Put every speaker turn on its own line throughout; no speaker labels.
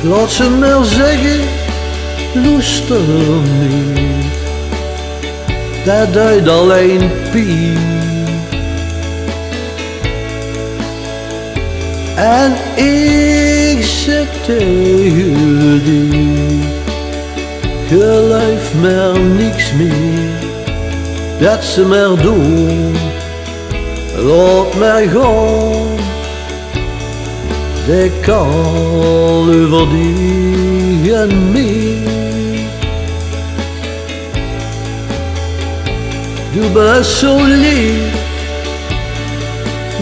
Laat ze maar zeggen, luister niet. Dat doet alleen pijn. En ik zeg tegen die, geloof maar niks meer dat ze maar doen. Laat mij gaan, de kan over die en mij. Du bent zo lief,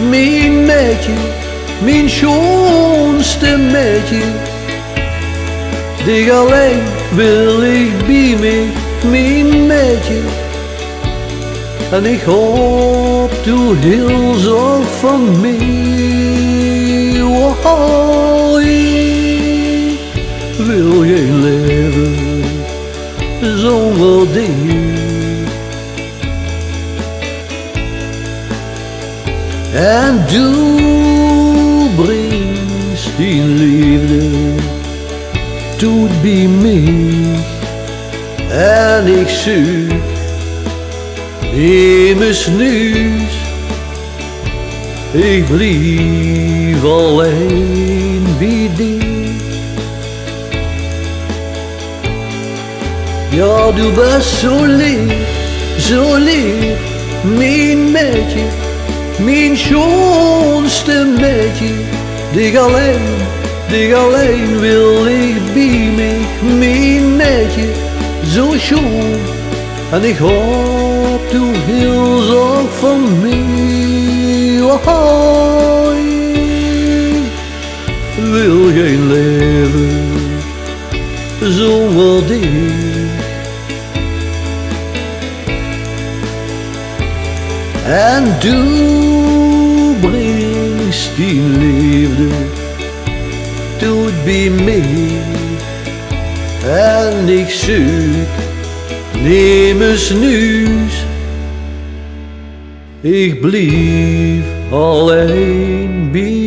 mijn meisje, mijn schoonste meisje. Dich alleen wil ik bij mij, mijn meisje. En ik hoop du heel zorg van mij. Oh, ik wil geen leven zonder dich. En du brengt die liefde tot bij mij. En ik zoek immers nuus, ik blijf alleen bij die. Ja, du bent zo lief, mijn meisje, mijn schoonste meisje. Dich alleen wil ik bij mij, mijn meisje, zo schoon. En ik hoop du heel zorg van mij. Oh, ik wil geen leven zonder dich. En du brengt die liefde tot bij mij. En ik zoek nimmers nuus, ik blijf alleen bij